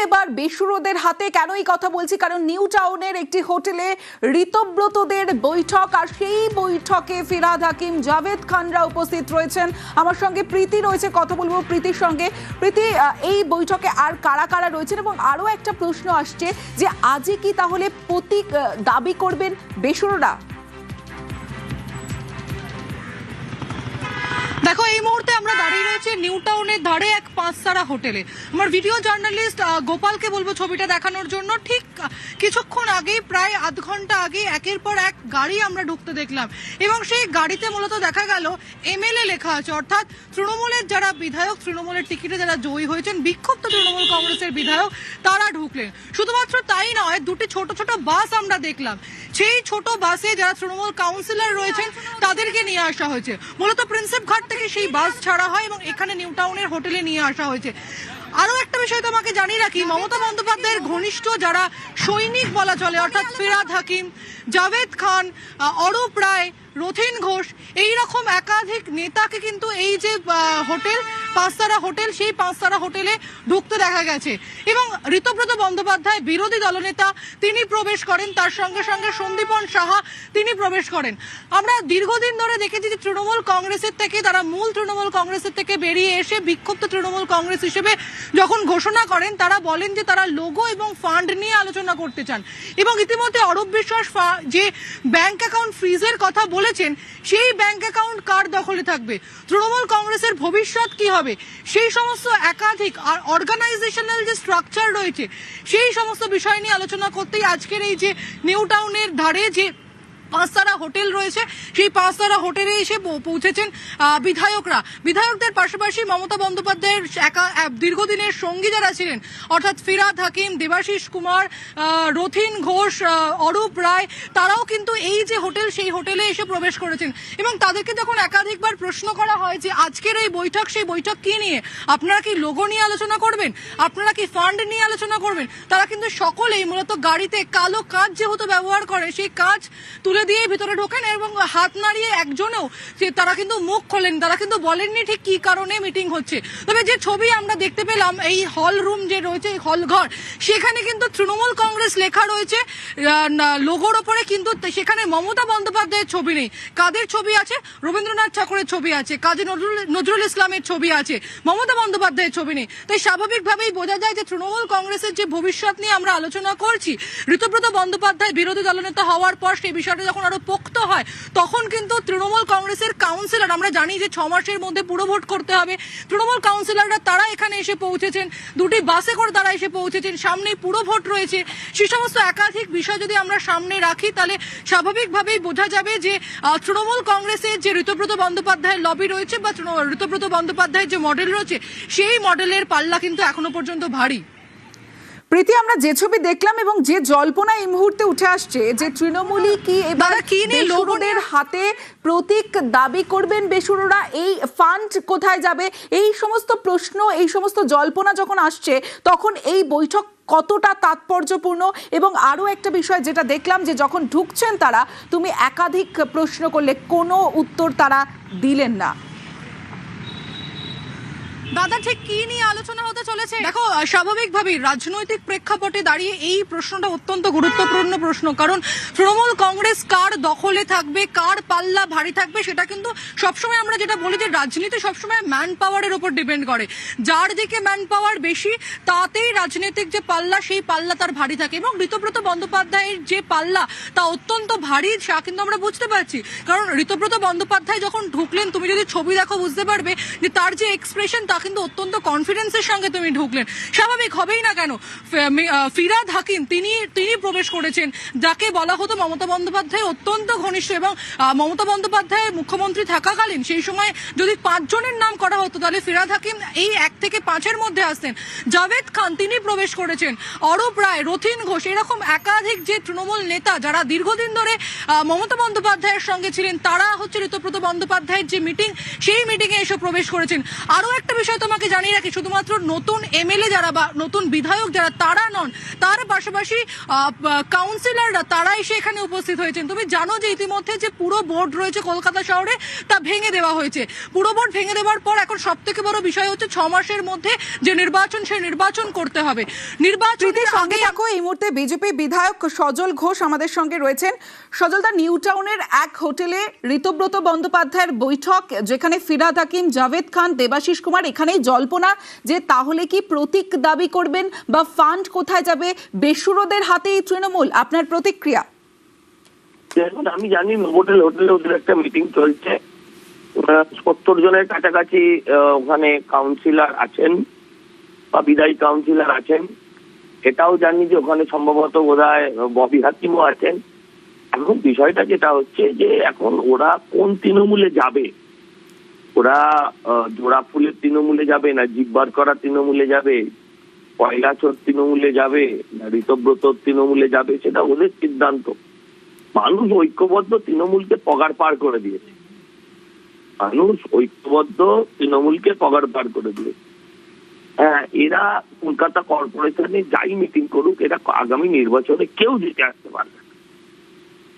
এবার বেসুরোদের হাতে। কেন এই কথা বলছি? কারণ নিউ টাউনের একটি হোটেলে ঋতব্রতদের বৈঠক, আর সেই বৈঠকে ফিরহাদ হাকিম, জাভেদ খানরা উপস্থিত রয়েছেন। আমার সঙ্গে প্রীতি রয়েছে, কথা বলবো প্রীতির সঙ্গে। প্রীতি, এই বৈঠকে আর কারা কারা রয়েছেন? এবং আরো একটা প্রশ্ন আসছে যে আজই কি তাহলে প্রতীক দাবি করবেন বেসুরোরা? দেখো, এই মুহূর্তে আমরা দাঁড়িয়ে রয়েছে নিউ টাউনের ধারে এক পাঁচতারা হোটেলে। আমার ভিডিও জার্নালিস্ট গোপালকে বলবো ছবিটা দেখানোর জন্য। ঠিক কিছুক্ষণ আগেই, প্রায় আধ ঘন্টা আগে, একের পর এক গাড়ি আমরা ঢুকতে দেখলাম, এবং সেই গাড়িতে মূলত দেখা গেল এমএলএ লেখা আছে, অর্থাৎ তৃণমূলের যারা বিধায়ক, তৃণমূলের টিকিটে যারা জয়ী হয়েছেন, বিক্ষুব্ধ তৃণমূল কংগ্রেসের বিধায়ক, তারা ঢুকলেন। শুধুমাত্র তাই নয়, দুটি ছোট ছোট বাস আমরা দেখলাম। সেই ছোট বাসে যারা তৃণমূল কাউন্সিলর রয়েছেন তাদেরকে নিয়ে আসা হয়েছে। মূলত প্রিন্সেপ ঘাট থেকে সেই বাস ছাড়া হয় এবং এখানে নিউ টাউনের হোটেলে নিয়ে আসা হয়েছে। আরো একটা বিষয় তোমাকে জানিয়ে রাখি, মমতা বন্দ্যোপাধ্যায়ের ঘনিষ্ঠ যারা সৈনিক বলা চলে, অর্থাৎ ফিরহাদ হাকিম, জাভেদ খান, অরূপ রায়, রথিন ঘোষ, এইরকম একাধিক নেতাকে কিন্তু এই যে হোটেল পাঁচতারা হোটেল, সেই পাঁচতারা হোটেলে ঢুকতে দেখা গেছে। এবং ঋতব্রত বন্দ্যোপাধ্যায়, বিরোধী দলনেতা, তিনি প্রবেশ করেন, তার সঙ্গে সঙ্গে সন্দীপন সাহা তিনি প্রবেশ করেন। আমরা দীর্ঘদিন ধরে দেখেছি যে তৃণমূল কংগ্রেসের থেকে, তারা মূল তৃণমূল কংগ্রেসের থেকে বেরিয়ে এসে বিক্ষুব্ধ তৃণমূল কংগ্রেস হিসেবে যখন ঘোষণা করেন, তারা বলেন যে তারা লোগো এবং ফান্ড নিয়ে আলোচনা করতে চান। এবং ইতিমধ্যে অরূপ বিশ্বাস যে ব্যাংক অ্যাকাউন্ট ফ্রিজের কথা বলেছেন, সেই ব্যাংক অ্যাকাউন্ট কার দখলে থাকবে, তৃণমূল কংগ্রেসের ভবিষ্যৎ কি হবে, সেই সমস্ত একাধিক আর অর্গানাইজেশনাল যে স্ট্রাকচার রয়েছে, সেই সমস্ত বিষয় নিয়ে আলোচনা করতেই আজকের এই যে নিউ টাউনের ধারে যে পাঁচতারা হোটেল রয়েছে, সেই পাঁচতারা হোটেলে এসে পৌঁছেছেন বিধায়করা। বিধায়কদের পাশাপাশি মমতা বন্দ্যোপাধ্যায়ের দীর্ঘদিনের সঙ্গী যারা ছিলেন, অর্থাৎ ফিরহাদ হাকিম, দেবাশিস কুমার, রথিন ঘোষ, অরূপ রায়, তারাও কিন্তু এই যে হোটেল, সেই হোটেলে এসে প্রবেশ করেছেন। এবং তাদেরকে যখন একাধিকবার প্রশ্ন করা হয় যে আজকের এই বৈঠক, সেই বৈঠক কি নিয়ে, আপনারা কি লোগো নিয়ে আলোচনা করবেন, আপনারা কি ফান্ড নিয়ে আলোচনা করবেন, তারা কিন্তু সকলেই মূলত গাড়িতে কালো কাঁচ যেহেতু ব্যবহার করে, সেই কাঁচ তুলে দিয়ে ভিতরে ঢোকেন এবং হাত নাড়িয়ে একজনও তারা কিন্তু মুখ খোলেন, তারা কিন্তু বলেননি ঠিক কি কারণে মিটিং হচ্ছে। তবে যে ছবি আমরা দেখতে পেলাম, এই হল রুম যে রয়েছে, হল ঘর, সেখানে কিন্তু তৃণমূল কংগ্রেস লেখা রয়েছে লোগোর ওপরে, কিন্তু সেখানে মমতা বন্দ্যোপাধ্যায়ের ছবি নেই। কাদের ছবি আছে? রবীন্দ্রনাথ ঠাকুরের ছবি আছে, কাজী নজরুল ইসলামের ছবি আছে, মমতা বন্দ্যোপাধ্যায়ের ছবি নেই। তাই স্বাভাবিকভাবেই বোঝা যায় যে তৃণমূল কংগ্রেসের যে ভবিষ্যৎ নিয়ে আমরা আলোচনা করছি, ঋতব্রত বন্দ্যোপাধ্যায় বিরোধী দলনেতা হওয়ার পর সেই বিষয়টা যখন আরো পোক্ত হয়, তখন কিন্তু তৃণমূল কংগ্রেসের কাউন্সিলর, আমরা জানি যে 6 মাসের মধ্যে পুরো ভোট করতে হবে, তৃণমূল কাউন্সিলররা তারা এখানে এসে পৌঁছেছেন, দুটি বাসে করে তারা এসে পৌঁছেছেন, সামনে পুরো ভোট রয়েছে। সেই সমস্ত একাধিক বিষয় যদি আমরা সামনে রাখি, তাহলে স্বাভাবিকভাবেই বোঝা যাবে যে তৃণমূল কংগ্রেসের যে ঋতব্রত বন্দ্যোপাধ্যায়ের লবি রয়েছে বা ঋতব্রত বন্দ্যোপাধ্যায়ের যে মডেল রয়েছে, সেই মডেলের পাল্লা কিন্তু এখনো পর্যন্ত ভারী। প্রীতি, আমরা যে ছবি দেখলাম এবং যে জল্পনা এই মুহূর্তে উঠে আসছে যে তৃণমূলই কি এবার বেসুরোদের হাতে প্রতীক দাবি করবেন বেসুরোরা, এই ফান্ড কোথায় যাবে, এই সমস্ত প্রশ্ন, এই সমস্ত জল্পনা যখন আসছে, তখন এই বৈঠক কতটা তাৎপর্যপূর্ণ? এবং আরো একটা বিষয় যেটা দেখলাম, যে যখন ঢুকছেন তারা, তুমি একাধিক প্রশ্ন করলে, কোনো উত্তর তারা দিলেন না। দাদা, ঠিক কি নিয়ে আলোচনা হতে চলেছে? দেখো, স্বাভাবিকভাবেই রাজনৈতিক প্রেক্ষাপটে দাঁড়িয়ে এই প্রশ্নটা অত্যন্ত গুরুত্বপূর্ণ প্রশ্ন, কারণ তৃণমূল কংগ্রেস কার দখলে থাকবে, কার পাল্লা ভারী থাকবে, সেটা কিন্তু সবসময় আমরা যেটা বলি যে রাজনীতি সবসময় ম্যান পাওয়ারের উপর ডিপেন্ড করে। যার দিকে ম্যান পাওয়ার বেশি, তাতেই রাজনৈতিক যে পাল্লা, সেই পাল্লা তার ভারী থাকে। এবং ঋতব্রত বন্দ্যোপাধ্যায়ের যে পাল্লা, তা অত্যন্ত ভারী, তা কিন্তু আমরা বুঝতে পারছি। কারণ ঋতব্রত বন্দ্যোপাধ্যায় যখন ঢুকলেন, তুমি যদি ছবি দেখো বুঝতে পারবে যে তার যে এক্সপ্রেশন, তা কিন্তু অত্যন্ত কনফিডেন্সের সঙ্গে তুমি ঢুকলেন। স্বাভাবিক হবেই না কেন? ফিরহাদ হাকিম তিনি প্রবেশ করেছেন, যাকে বলা হতো মমতা বন্দ্যোপাধ্যায় অত্যন্ত ঘনিষ্ঠ, এবং মমতা বন্দ্যোপাধ্যায় মুখ্যমন্ত্রী থাকাকালীন সেই সময় যদি 5 জনের নাম করা হতো, তাহলে ফিরহাদ হাকিম এই 1 থেকে 5-এর মধ্যে আসতেন। জাভেদ খান তিনি প্রবেশ করেছেন, অরূপ রায়, রথিন ঘোষ, এরকম একাধিক যে তৃণমূল নেতা যারা দীর্ঘদিন ধরে মমতা বন্দ্যোপাধ্যায়ের সঙ্গে ছিলেন, তারা হচ্ছে ঋতব্রত বন্দ্যোপাধ্যায়ের যে মিটিং, সেই মিটিংয়ে এসে প্রবেশ করেছেন। আরো একটা বিষয় তোমাকে জানিয়ে রাখি, শুধুমাত্র নতুন এমএলএ যারা বা নতুন বিধায়ক যারা তারা নন, তার পাশাপাশি কাউন্সিলররা তারা এসে এখানে উপস্থিত হয়েছেন। তুমি জানো যে ইতিমধ্যে যে পুরো বোর্ড রয়েছে কলকাতা শহরে তা ভেঙে দেওয়া হয়েছে। পুরো বোর্ড ভেঙে দেওয়ার পর এখন সব থেকে বড় বিষয় হচ্ছে 6 মাসের মধ্যে যে নির্বাচন, সেই নির্বাচন করতে হবে। নির্বাচনের সঙ্গে থাকো এই মুহূর্তে বিজেপি বিধায়ক সজল ঘোষ আমাদের সঙ্গে রয়েছেন। সজলদা, নিউ টাউনের এক হোটেলে ঋতব্রত বন্দ্যোপাধ্যায়ের বৈঠক, যেখানে ফিরহাদ হাকিম, জাভেদ খান, দেবাশিস কুমার, এখানেই জল্পনা যে তাহলে কি প্রতীক দাবি করবেন বা ফান্ড কোথায় যাবে? বেসুরোদের হাতেই তৃণমূল, আপনার প্রতিক্রিয়া? দেখুন, আমি জানি হোটেলে ওদের একটা মিটিং চলছে, 70 জনের কাছাকাছি ওখানে কাউন্সিলর আছেন বা বিদায়ী কাউন্সিলর আছেন। এটাও জানি যে ওখানে সম্ভবত বোধহয় ববি হাকিমও আছেন। এখন বিষয়টা যেটা হচ্ছে যে এখন ওরা কোন তৃণমূলে যাবে, ওরা জোড়া ফুলের তৃণমূলে যাবে না জিব্বার করা তৃণমূলে যাবে, পয়লাচোর তৃণমূলে যাবে না ঋতব্রত তৃণমূলে যাবে, সেটা ওদের সিদ্ধান্ত। মানুষ ঐক্যবদ্ধ তৃণমূলকে পগার পার করে দিয়েছে, মানুষ ঐক্যবদ্ধ তৃণমূলকে পগার পার করে দিয়েছে। হ্যাঁ, এরা কলকাতা কর্পোরেশনে যাই মিটিং করুক, এরা আগামী নির্বাচনে কেউ জিতে আসতে পারবে না।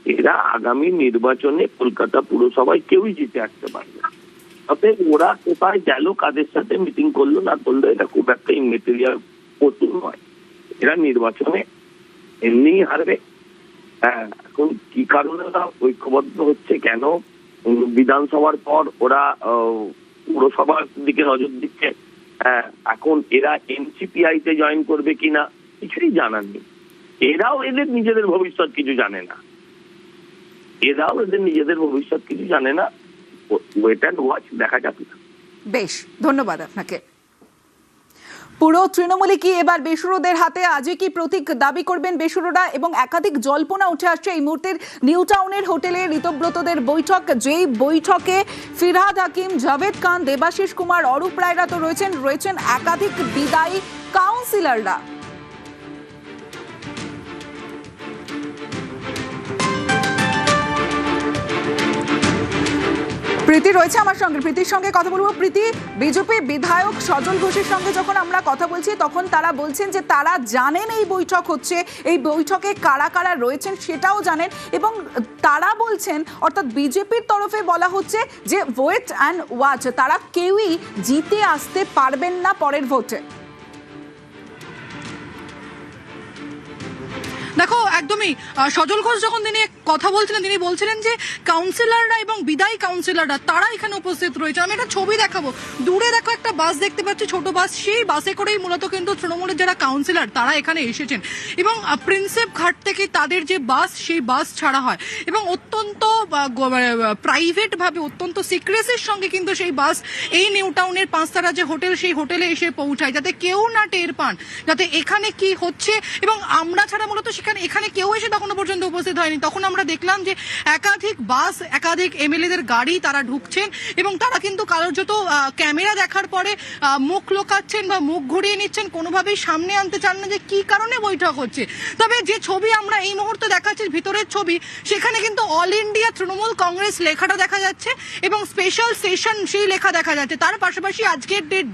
এরা আগামী নির্বাচনে কলকাতা পুরসভায় কেউই জিতে আসতে পারবে না। অতএব ওরা কোথায় গেল, কাদের সাথে মিটিং করলো না করলো, এটা খুব একটা ইমেটেরিয়াল প্রচুর নয়। এরা নির্বাচনে এমনিই হারবে। হ্যাঁ, এখন কি কারণে ওরা ঐক্যবদ্ধ হচ্ছে, কেন বিধানসভার পর ওরা পুরসভার দিকে নজর দিচ্ছে, হ্যাঁ, এখন এরা এনসিপিআই তে জয়েন করবে কিনা কিছুই জানার নেই। এরাও এদের নিজেদের ভবিষ্যৎ কিছু জানে না, ওয়েট অ্যান্ড ওয়াচ, দেখা যাবে না। বেশ, ধন্যবাদ আপনাকে। পুরো তৃণমূলে কি এবার বেসুরোদের হাতে? আজই কি প্রতীক দাবি করবেন বেসুরোরা? এবং একাধিক জল্পনা উঠে আসছে এই মুহূর্তের নিউ টাউনের হোটেলে ঋতব্রতদের বৈঠক, যেই বৈঠকে ফিরহাদ হাকিম, জাভেদ খান, দেবাশিস কুমার, অরূপ রায়রা তো রয়েছেন একাধিক বিদায়ী কাউন্সিলররা। প্রীতি রয়েছে আমার সঙ্গে, প্রীতির সঙ্গে কথা বলবো। প্রীতি, বিজেপি বিধায়ক সজল ঘোষের সঙ্গে যখন আমরা কথা বলছি তখন তারা বলছেন যে তারা জানেন এই বৈঠক হচ্ছে, এই বৈঠকে কারা কারা রয়েছেন সেটাও জানেন, এবং তারা বলছেন, অর্থাৎ বিজেপির তরফে বলা হচ্ছে যে ওয়েট অ্যান্ড ওয়াচ, তারা কেউই জিতে আসতে পারবেন না পরের ভোটে। দেখো, একদমই সজল ঘোষ যখন তিনি কথা বলছিলেন তিনি বলছিলেন যে কাউন্সিলররা এবং বিদায়ী কাউন্সিলররা তারা এখানে উপস্থিত রয়েছে। আমি একটা ছবি দেখাবো, দূরে দেখো একটা বাস দেখতে পাচ্ছি, ছোট বাস, সেই বাসে করেই মূলত কিন্তু তৃণমূলের যারা কাউন্সিলর তারা এখানে এসেছেন এবং প্রিন্সেপ ঘাট থেকে তাদের যে বাস, সেই বাস ছাড়া হয় এবং অত্যন্ত প্রাইভেট ভাবে, অত্যন্ত সিক্রেসির সঙ্গে কিন্তু সেই বাস এই নিউ টাউনের 5 তারা যে হোটেল, সেই হোটেলে এসে পৌঁছায়, যাতে কেউ না টের পান যাতে এখানে কি হচ্ছে। এবং আমরা ছাড়া মূলত এখানে কেউ এসে তখনো পর্যন্ত উপস্থিত হয়নি। তখন আমরা দেখলাম যে একাধিক বাস, একাধিক এমএলএদের গাড়ি তারা ঢুকছেন এবং তারা কিন্তু কার্যত ক্যামেরা দেখার পরে মুখ লোকাচ্ছেন বা মুখ ঘুরিয়ে নিচ্ছেন, কোনোভাবেই সামনে আনতে চান না যে কি কারণে বৈঠক হচ্ছে। তবে যে ছবি আমরা এই মুহূর্তে দেখাচ্ছি, ভিতরের ছবি, সেখানে কিন্তু অল ইন্ডিয়া তৃণমূল কংগ্রেস লেখাটা দেখা যাচ্ছে এবং স্পেশাল সেশন সেই লেখা দেখা যাচ্ছে। তার পাশাপাশি আজকের ডেট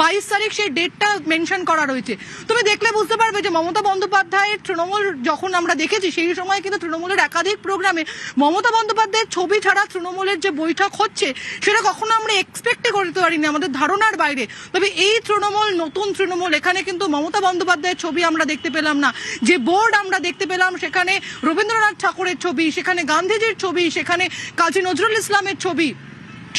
22 তারিখ, সেই ডেটটা মেনশন করা রয়েছে। তুমি দেখলে বুঝতে পারবে যে মমতা বন্দ্যোপাধ্যায়ের তৃণমূল যখন আমরা দেখেছি সেই সময় কিন্তু তৃণমূলের একাধিক প্রোগ্রামে মমতা বন্দ্যোপাধ্যায়ের ছবি ছাড়া তৃণমূলের যে বৈঠক হচ্ছে সেটা কখনো আমরা এক্সপেক্টই করতে পারিনি, আমাদের ধারণার বাইরে। তবে এই তৃণমূল, নতুন তৃণমূল, এখানে কিন্তু মমতা বন্দ্যোপাধ্যায়ের ছবি আমরা দেখতে পেলাম না। যে বোর্ড আমরা দেখতে পেলাম সেখানে রবীন্দ্রনাথ ঠাকুরের ছবি, সেখানে গান্ধীজির ছবি, সেখানে কাজী নজরুল ইসলামের ছবি,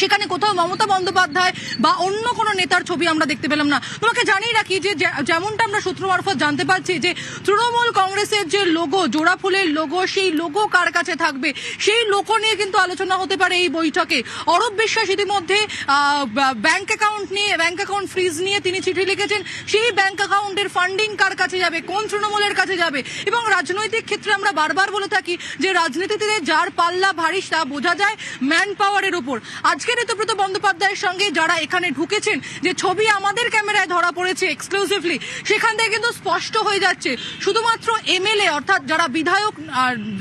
সেখানে কোথাও মমতা বন্দ্যোপাধ্যায় বা অন্য কোনো নেতার ছবি আমরা দেখতে পেলাম না। তোমাকে জানিয়ে রাখি যে যেমনটা আমরা সূত্র মারফত জানতে পারছি যে তৃণমূল কংগ্রেসের যে লোগো, জোড়া ফুলের লোগো, সেই লোগো কার কাছে থাকবে সেই লোগো নিয়ে কিন্তু আলোচনা হতে পারে এই বৈঠকে। অরূপ বিশ্বাস ইতিমধ্যে ব্যাংক অ্যাকাউন্ট ফ্রিজ নিয়ে তিনি চিঠি লিখেছেন। সেই ব্যাংক অ্যাকাউন্টের ফান্ডিং কার কাছে যাবে, কোন তৃণমূলের কাছে যাবে। এবং রাজনৈতিক ক্ষেত্রে আমরা বারবার বলে থাকি যে রাজনীতিতে যার পাল্লা ভারী তা বোঝা যায় ম্যান পাওয়ারের উপর। আজকে আজকে ঋতুব্রত বন্দ্যোপাধ্যায়ের সঙ্গে যারা এখানে ঢুকেছেন, যে ছবি আমাদের ক্যামেরায় ধরা পড়েছে এক্সক্লুসিভলি, সেখান থেকে কিন্তু স্পষ্ট হয়ে যাচ্ছে শুধুমাত্র এমএলএ অর্থাৎ যারা বিধায়ক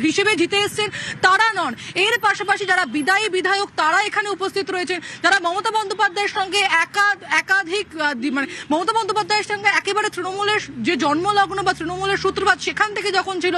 হিসেবে জিতে এসেছেন তারা নন, এর পাশাপাশি যারা বিদায়ী বিধায়ক তারা এখানে উপস্থিত রয়েছেন, যারা মমতা বন্দ্যোপাধ্যায়ের সঙ্গে একাধিক মানে মমতা বন্দ্যোপাধ্যায়ের সঙ্গে একেবারে তৃণমূলের যে জন্মলগ্ন বা তৃণমূলের সূত্রপাত সেখান থেকে যখন ছিল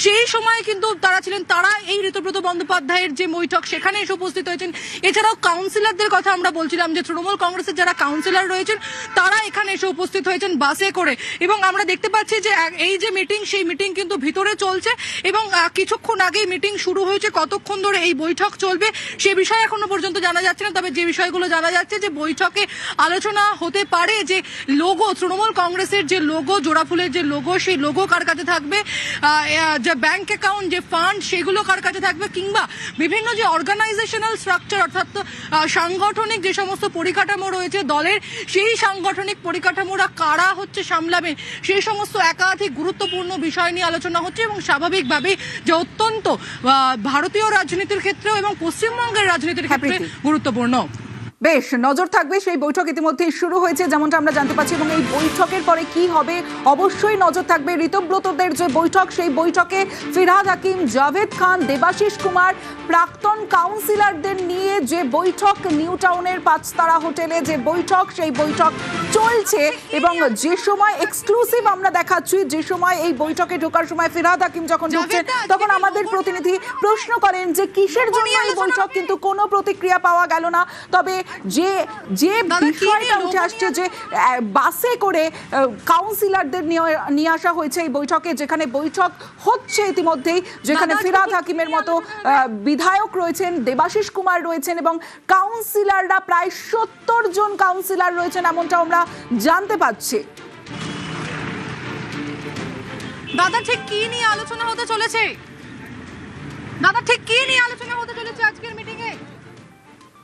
সেই সময় কিন্তু তারা ছিলেন, তারা এই ঋতুব্রত বন্দ্যোপাধ্যায়ের যে বৈঠক সেখানে এসে উপস্থিত হয়েছেন। এছাড়াও কাউন্সিলরদের কথা আমরা বলছিলাম যে তৃণমূল কংগ্রেসের যারা কাউন্সিলর রয়েছেন তারা এখানে এসে উপস্থিত হয়েছেন বাসে করে, এবং আমরা দেখতে পাচ্ছি যে এই যে মিটিং সেই মিটিং কিন্তু ভিতরে চলছে এবং কিছুক্ষণ আগেই মিটিং শুরু হয়েছে। কতক্ষণ ধরে এই বৈঠক চলবে সে বিষয়ে এখনো পর্যন্ত জানা যাচ্ছে না, তবে যে বিষয়গুলো জানা যাচ্ছে যে বৈঠকে আলোচনা হতে পারে যে লোগো, তৃণমূল কংগ্রেসের যে লোগো, জোড়াফুলের যে লোগো, সেই লোগো কার কাছে থাকবে, যে ব্যাংক অ্যাকাউন্ট, যে ফান্ড সেগুলো কার কাছে থাকবে, কিংবা বিভিন্ন যে অর্গানাইজেশনাল স্ট্রাকচার অর্থাৎ সাংগঠনিক যে সমস্ত পরিকাঠামো রয়েছে দলের, সেই সাংগঠনিক পরিকাঠামোরা কারা হচ্ছে সামলাবেন, সেই সমস্ত একাধিক গুরুত্বপূর্ণ বিষয় নিয়ে আলোচনা হচ্ছে। এবং স্বাভাবিকভাবে যে অত্যন্ত ভারতীয় রাজনীতির ক্ষেত্রেও এবং পশ্চিমবঙ্গের রাজনীতির ক্ষেত্রে গুরুত্বপূর্ণ। বেশ নজর থাকবে, সেই বৈঠক ইতিমধ্যেই শুরু হয়েছে যেমনটা আমরা জানতে পারছি, এবং এই বৈঠকের পরে কি হবে অবশ্যই নজর থাকবে। ঋতব্রতদের যে বৈঠক, সেই বৈঠকে ফিরহাদ হাকিম, জাভেদ খান, দেবাশিস কুমার, প্রাক্তন কাউন্সিলরদের নিয়ে যে বৈঠক, নিউ টাউনের 5 তারা হোটেলে যে বৈঠক, সেই বৈঠক চলছে। এবং যে সময় এক্সক্লুসিভ আমরা দেখাচ্ছি, যে সময় এই বৈঠকে ঢোকার সময় ফিরহাদ হাকিম যখন ঢুকছেন তখন আমাদের প্রতিনিধি প্রশ্ন করেন যে কিসের জন্য এই বৈঠক, কিন্তু কোনো প্রতিক্রিয়া পাওয়া গেল না। তবে যে বিষয়টা উঠে আসছে যে বাসে করে কাউন্সিলরদের নিয়ে আসা হয়েছে এই বৈঠকে, যেখানে বৈঠক হচ্ছে ইতিমধ্যেই, যেখানে ফিরহাদ হাকিমের মতো বিধায়ক রয়েছেন, দেবাশিস কুমার রয়েছেন এবং কাউন্সিলররা প্রায় 70 জন কাউন্সিলর রয়েছেন, এমনটা আমরা জানতে পাচ্ছি। দাদা ঠিক কি নিয়ে আলোচনা হতে চলেছে? দাদা ঠিক কি নিয়ে আলোচনা হতে চলেছে আজকের